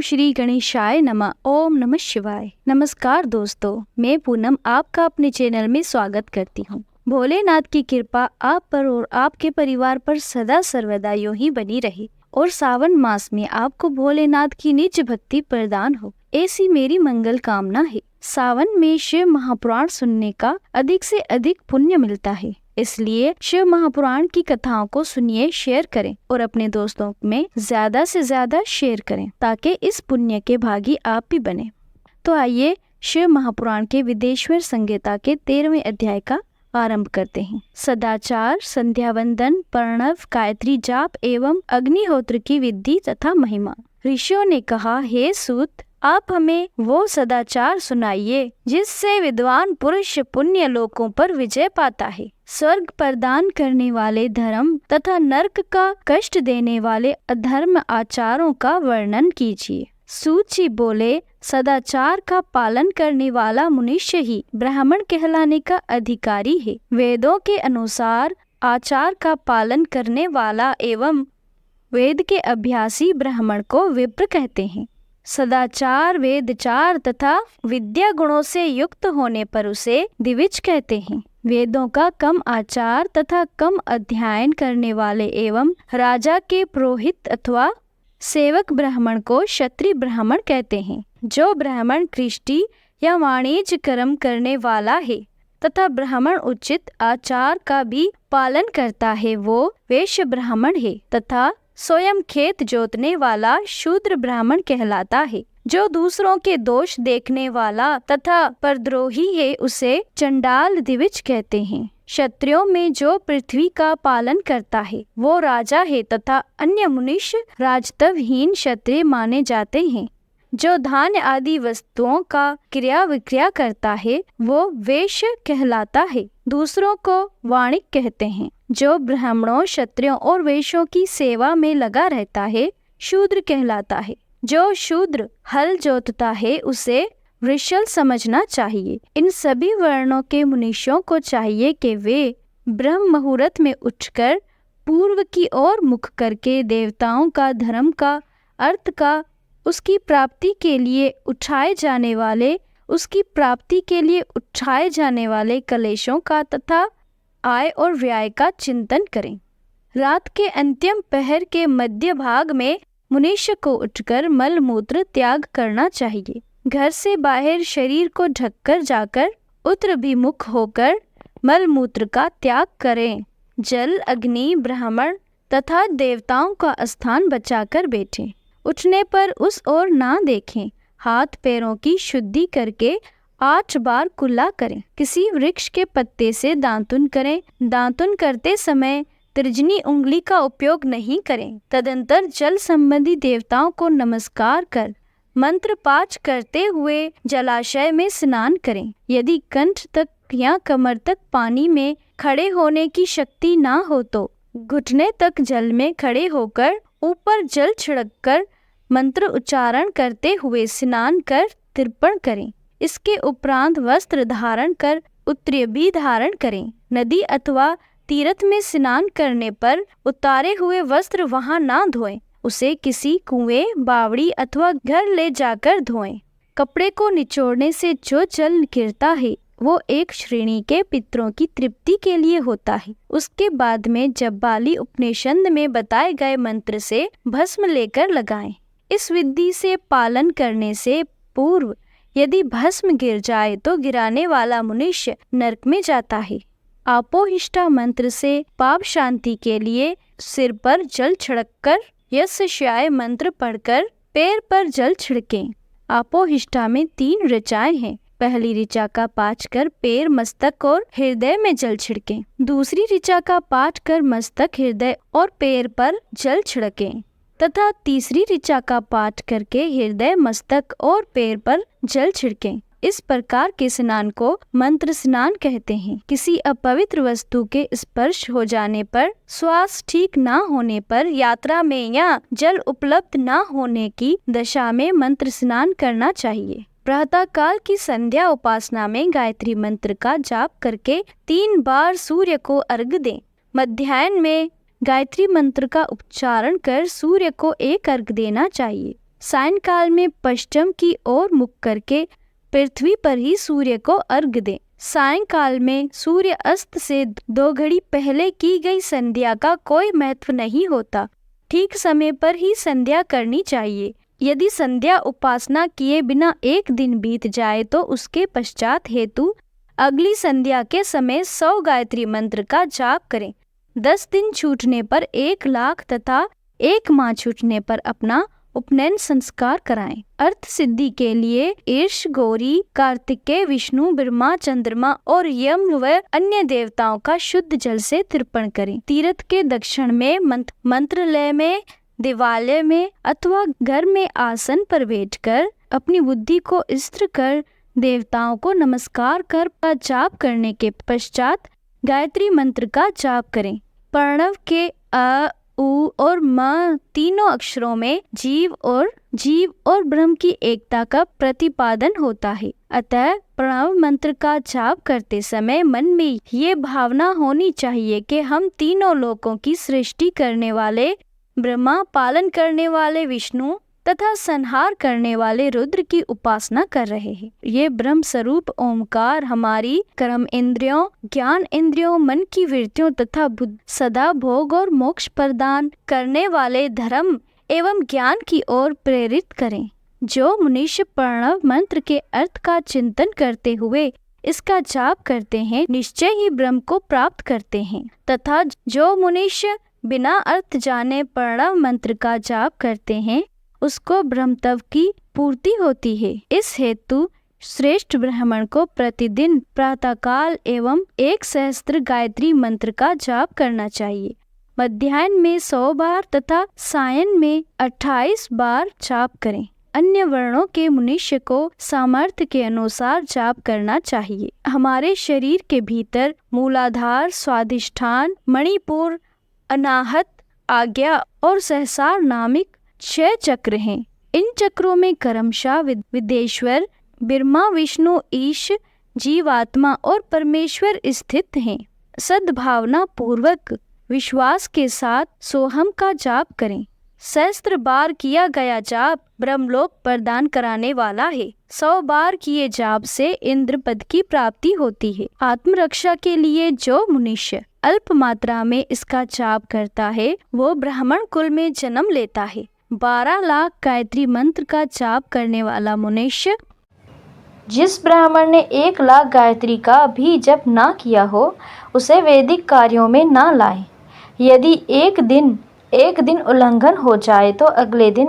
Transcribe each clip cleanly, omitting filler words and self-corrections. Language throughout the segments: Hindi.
श्री गणेशाय नमः। ओम नमः शिवाय। नमस्कार दोस्तों, मैं पूनम आपका अपने चैनल में स्वागत करती हूँ। भोलेनाथ की कृपा आप पर और आपके परिवार पर सदा सर्वदा यूं ही बनी रहे और सावन मास में आपको भोलेनाथ की निज भक्ति प्रदान हो, ऐसी मेरी मंगल कामना है। सावन में शिव महापुराण सुनने का अधिक से अधिक पुण्य मिलता है, इसलिए शिव महापुराण की कथाओं को सुनिए, शेयर करें और अपने दोस्तों में ज्यादा से ज्यादा शेयर करें ताकि इस पुण्य के भागी आप भी बने। तो आइए शिव महापुराण के विदेश्वर संहिता के 13वें अध्याय का आरंभ करते हैं। सदाचार, संध्या वंदन, प्रणव, गायत्री जाप एवं अग्निहोत्र की विधि तथा महिमा। ऋषियों ने कहा, हे सूत, आप हमें वो सदाचार सुनाइए जिससे विद्वान पुरुष पुण्य लोकों पर विजय पाता है। स्वर्ग प्रदान करने वाले धर्म तथा नरक का कष्ट देने वाले अधर्म आचारों का वर्णन कीजिए। सूत जी बोले, सदाचार का पालन करने वाला मनुष्य ही ब्राह्मण कहलाने का अधिकारी है। वेदों के अनुसार आचार का पालन करने वाला एवं वेद के अभ्यासी ब्राह्मण को विप्र कहते हैं। सदाचार, वेदचार तथा विद्या गुणों से युक्त होने पर उसे द्विज कहते हैं। वेदों का कम आचार तथा कम अध्ययन करने वाले एवं राजा के पुरोहित अथवा सेवक ब्राह्मण को क्षत्रिय ब्राह्मण कहते हैं। जो ब्राह्मण कृष्टि या वाणिज्य कर्म करने वाला है तथा ब्राह्मण उचित आचार का भी पालन करता है, वो वैश्य ब्राह्मण है तथा स्वयं खेत जोतने वाला शूद्र ब्राह्मण कहलाता है। जो दूसरों के दोष देखने वाला तथा परद्रोही है, उसे चंडाल द्विज कहते हैं। क्षत्रियों में जो पृथ्वी का पालन करता है वो राजा है तथा अन्य मनुष्य राजत्वहीन क्षत्रिय माने जाते हैं। जो धान्य आदि वस्तुओं का क्रिया विक्रिया करता है वो वैश्य कहलाता है। दूसरों को वाणिक कहते हैं। जो ब्राह्मणों, क्षत्रियों और वैश्यों की सेवा में लगा रहता है शूद्र कहलाता है। जो शूद्र हल जोतता है उसे वृषल समझना चाहिए। इन सभी वर्णों के मनुष्यों को चाहिए कि वे ब्रह्म मुहूर्त में उठकर पूर्व की ओर मुख करके देवताओं का, धर्म का, अर्थ का, उसकी प्राप्ति के लिए उठाए जाने वाले कलेशों का तथा आय और व्यय का चिंतन करें। रात के अंतिम पहर के मध्य भाग में मनुष्य को उठकर मल मूत्र त्याग करना चाहिए। घर से बाहर शरीर को ढककर जाकर उत्तराभिमुख होकर मल मूत्र का त्याग करें। जल, अग्नि, ब्राह्मण तथा देवताओं का स्थान बचाकर बैठें। उठने पर उस ओर ना देखें। हाथ पैरों की शुद्धि करके 8 बार कुल्ला करें। किसी वृक्ष के पत्ते से दातुन करें। दातुन करते समय तर्जनी उंगली का उपयोग नहीं करें। तदंतर जल संबंधी देवताओं को नमस्कार कर मंत्र पाठ करते हुए जलाशय में स्नान करें। यदि कंठ तक या कमर तक पानी में खड़े होने की शक्ति ना हो तो घुटने तक जल में खड़े होकर ऊपर जल छिड़ककर मंत्र उच्चारण करते हुए स्नान कर तर्पण करें। इसके उपरांत वस्त्र धारण कर उत्तरीय भी धारण करें। नदी अथवा तीर्थ में स्नान करने पर उतारे हुए वस्त्र वहां ना धोएं। उसे किसी कुएं, बावड़ी अथवा घर ले जाकर धोएं। कपड़े को निचोड़ने से जो जल गिरता है वो एक श्रेणी के पितरों की तृप्ति के लिए होता है। उसके बाद में जब्बाली उपनिषद में बताए गए मंत्र से भस्म लेकर लगाएं। इस विधि से पालन करने से पूर्व यदि भस्म गिर जाए तो गिराने वाला मनुष्य नरक में जाता है। आपोहिष्टा मंत्र से पाप शांति के लिए सिर पर जल छिड़ककर यस्याय मंत्र पढ़कर पैर पर जल छिड़कें। आपोहिष्टा में 3 ऋचाएं हैं। पहली ऋचा का पाठ कर पैर, मस्तक और हृदय में जल छिड़कें। दूसरी ऋचा का पाठ कर मस्तक, हृदय और पैर पर जल छिड़कें तथा तीसरी ऋचा का पाठ करके हृदय, मस्तक और पैर पर जल छिड़कें। इस प्रकार के स्नान को मंत्र स्नान कहते हैं। किसी अपवित्र वस्तु के स्पर्श हो जाने पर, श्वास ठीक ना होने पर, यात्रा में या जल उपलब्ध ना होने की दशा में मंत्र स्नान करना चाहिए। प्रातः काल की संध्या उपासना में गायत्री मंत्र का जाप करके 3 बार सूर्य को अर्घ्य दें। मध्याह्न में गायत्री मंत्र का उच्चारण कर सूर्य को एक अर्घ्य देना चाहिए। सायंकाल में पश्चिम की ओर मुख करके पृथ्वी पर ही सूर्य को अर्घ्य दें। सायंकाल में सूर्य अस्त से 2 घड़ी पहले की गई संध्या का कोई महत्व नहीं होता। ठीक समय पर ही संध्या करनी चाहिए। यदि संध्या उपासना किए बिना एक दिन बीत जाए तो उसके पश्चात हेतु अगली संध्या के समय 100 गायत्री मंत्र का जाप करें। 10 दिन छूटने पर 1 लाख तथा 1 माह छूटने पर अपना उपनयन संस्कार कराएं। अर्थ सिद्धि के लिए ईश, गौरी, कार्तिकेय, विष्णु, ब्रह्मा, चंद्रमा और यम व अन्य देवताओं का शुद्ध जल से तर्पण करें। तीर्थ के दक्षिण में मंत्रालय में, देवालय में अथवा घर में आसन पर बैठकर अपनी बुद्धि को स्थिर कर देवताओं को नमस्कार कर जाप करने के पश्चात गायत्री मंत्र का जाप करें। प्रणव के अ, उ और म तीनों अक्षरों में जीव और ब्रह्म की एकता का प्रतिपादन होता है। अतः प्रणव मंत्र का जाप करते समय मन में ये भावना होनी चाहिए कि हम तीनों लोकों की सृष्टि करने वाले ब्रह्मा, पालन करने वाले विष्णु तथा संहार करने वाले रुद्र की उपासना कर रहे हैं। ये ब्रह्म स्वरूप ओमकार हमारी कर्म इंद्रियों, ज्ञान इंद्रियों, मन की वृत्तियों तथा बुद्धि सदा भोग और मोक्ष प्रदान करने वाले धर्म एवं ज्ञान की ओर प्रेरित करें। जो मनुष्य प्रणव मंत्र के अर्थ का चिंतन करते हुए इसका जाप करते हैं, निश्चय ही ब्रह्म को प्राप्त करते हैं, तथा जो मनुष्य बिना अर्थ जाने प्रणव मंत्र का जाप करते हैं उसको ब्रह्म तत्व की पूर्ति होती है। इस हेतु श्रेष्ठ ब्राह्मण को प्रतिदिन प्रातःकाल एवं 1 सहस्त्र गायत्री मंत्र का जाप करना चाहिए। मध्याह्न में 100 बार तथा सायं में 28 बार जाप करें। अन्य वर्णों के मनुष्य को सामर्थ्य के अनुसार जाप करना चाहिए। हमारे शरीर के भीतर मूलाधार, स्वाधिष्ठान, मणिपुर, अनाहत, आज्ञा और सहस्रार नामिक 6 चक्र हैं। इन चक्रों में क्रमशः विदेश्वर, ब्रह्मा, विष्णु, ईश, जीवात्मा और परमेश्वर स्थित हैं। सद्भावना पूर्वक विश्वास के साथ सोहम का जाप करें। सहस्त्र बार किया गया जाप ब्रह्मलोक प्रदान कराने वाला है। 100 बार किए जाप से इंद्र पद की प्राप्ति होती है। आत्मरक्षा के लिए जो मनुष्य अल्प मात्रा में इसका जाप करता है वो ब्राह्मण कुल में जन्म लेता है। 12 लाख गायत्री मंत्र का जाप करने वाला मनुष्य जिस ब्राह्मण ने 1 लाख गायत्री का भी जप ना किया हो उसे वैदिक कार्यों में ना लाए। यदि एक दिन उल्लंघन हो जाए तो अगले दिन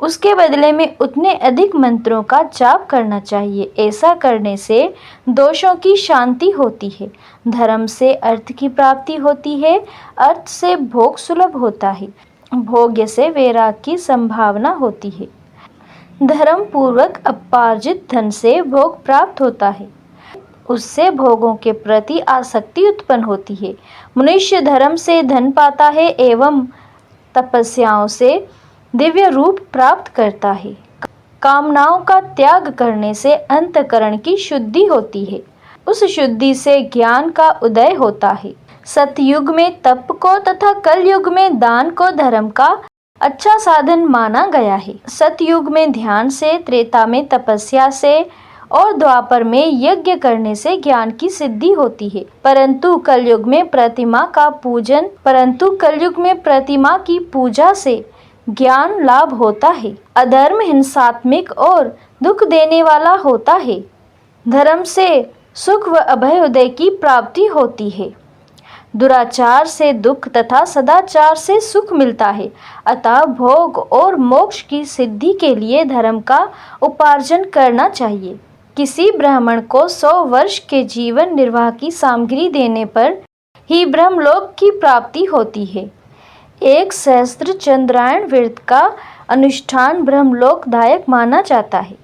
उसके बदले में उतने अधिक मंत्रों का जाप करना चाहिए। ऐसा करने से दोषों की शांति होती है, धर्म से अर्थ की प्राप्ति होती है, अर्थ से भोग सुलभ होता है, भोग्य से वैराग की संभावना होती है, धर्म पूर्वक उपार्जित धन से भोग प्राप्त होता है, उससे भोगों के प्रति आसक्ति उत्पन्न होती है। मनुष्य धर्म से धन पाता है एवं तपस्याओं से दिव्य रूप प्राप्त करता है। कामनाओं का त्याग करने से अंतःकरण की शुद्धि होती है, उस शुद्धि से ज्ञान का उदय होता है। सतयुग में तप को तथा कलयुग में दान को धर्म का अच्छा साधन माना गया है। सतयुग में ध्यान से, त्रेता में तपस्या से और द्वापर में यज्ञ करने से ज्ञान की सिद्धि होती है। परंतु कलयुग में प्रतिमा की पूजा से ज्ञान लाभ होता है। अधर्म हिंसात्मक और दुख देने वाला होता है। धर्म से सुख व अभयोदय की प्राप्ति होती है। दुराचार से दुख तथा सदाचार से सुख मिलता है। अतः भोग और मोक्ष की सिद्धि के लिए धर्म का उपार्जन करना चाहिए। किसी ब्राह्मण को 100 वर्ष के जीवन निर्वाह की सामग्री देने पर ही ब्रह्मलोक की प्राप्ति होती है। 1 सहस्त्र चंद्रायण व्रत का अनुष्ठान ब्रह्मलोकदायक माना जाता है।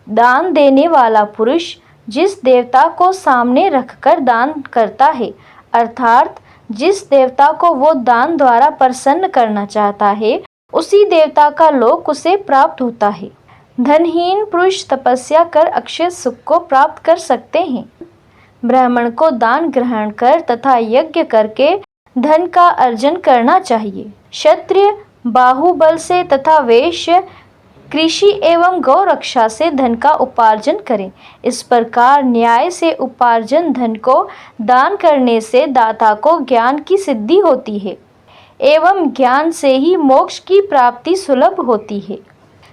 दान देने वाला पुरुष जिस देवता को सामने रखकर दान करता है, अर्थात जिस देवता को वो दान द्वारा प्रसन्न करना चाहता है, उसी देवता का लोक उसे प्राप्त होता है। धनहीन पुरुष तपस्या कर अक्षय सुख को प्राप्त कर सकते हैं। ब्राह्मण को दान ग्रहण कर तथा यज्ञ करके धन का अर्जन करना चाहिए। क्षत्रिय बाहुबल से तथा वैश्य कृषि एवं गौ रक्षा से धन का उपार्जन करें। इस प्रकार न्याय से उपार्जन धन को दान करने से दाता को ज्ञान की सिद्धि होती है एवं ज्ञान से ही मोक्ष की प्राप्ति सुलभ होती है।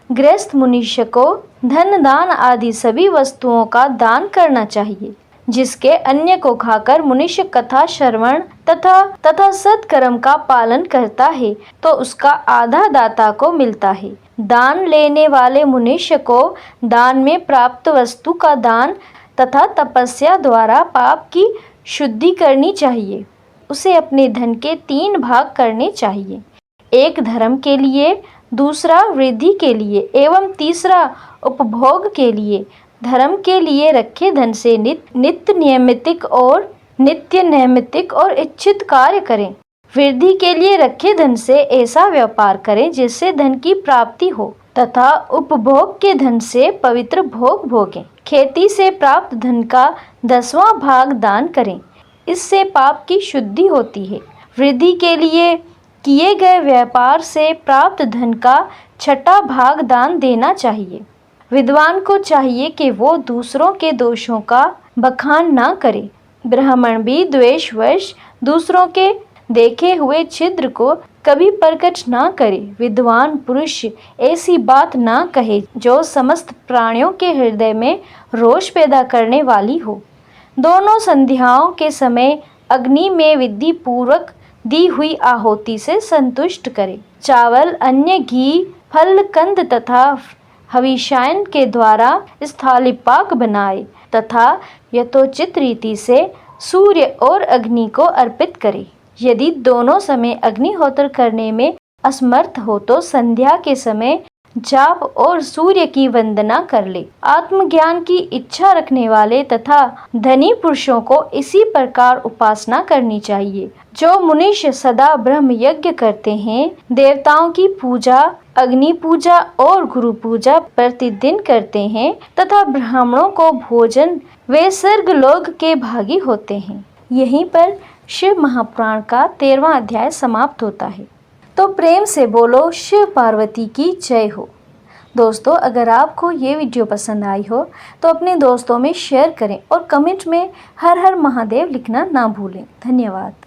गृहस्थ मनुष्य को धन दान आदि सभी वस्तुओं का दान करना चाहिए। जिसके अन्य को खाकर मनुष्य कथा श्रवण तथा सत्कर्म का पालन करता है तो उसका आधा दाता को मिलता है। दान लेने वाले मनुष्य को दान में प्राप्त वस्तु का दान तथा तपस्या द्वारा पाप की शुद्धि करनी चाहिए। उसे अपने धन के 3 भाग करने चाहिए, एक धर्म के लिए, दूसरा वृद्धि के लिए एवं तीसरा उपभोग के लिए। धर्म के लिए रखे धन से नित्य नैमित्तिक और इच्छित कार्य करें। वृद्धि के लिए रखे धन से ऐसा व्यापार करें जिससे धन की प्राप्ति हो तथा उपभोग के धन से पवित्र भोग भोगें। खेती से प्राप्त धन का 10वां भाग दान करें, इससे पाप की शुद्धि होती है। वृद्धि के लिए किए गए व्यापार से प्राप्त धन का 6वां भाग दान देना चाहिए। विद्वान को चाहिए कि वो दूसरों के दोषों का बखान ना करे। ब्राह्मण भी द्वेषवश दूसरों के देखे हुए छिद्र को कभी प्रकट ना करे। विद्वान पुरुष ऐसी बात ना कहे जो समस्त प्राणियों के हृदय में रोष पैदा करने वाली हो। दोनों संध्याओं के समय अग्नि में विधि पूर्वक दी हुई आहुति से संतुष्ट करे। चावल, अन्य, घी, फल, कंद तथा हविष्यायन के द्वारा स्थालिपाक बनाए तथा यथोचित रीति से सूर्य और अग्नि को अर्पित करे। यदि दोनों समय अग्निहोत्र करने में असमर्थ हो तो संध्या के समय जाप और सूर्य की वंदना कर ले। आत्मज्ञान की इच्छा रखने वाले तथा धनी पुरुषों को इसी प्रकार उपासना करनी चाहिए। जो मनुष्य सदा ब्रह्म यज्ञ करते हैं, देवताओं की पूजा, अग्नि पूजा और गुरु पूजा प्रतिदिन करते हैं तथा ब्राह्मणों को भोजन, वे स्वर्गलोक के भागी होते हैं। यहीं पर शिव महापुराण का 13वां अध्याय समाप्त होता है। तो प्रेम से बोलो शिव पार्वती की जय हो। दोस्तों, अगर आपको ये वीडियो पसंद आई हो तो अपने दोस्तों में शेयर करें और कमेंट में हर हर महादेव लिखना ना भूलें। धन्यवाद।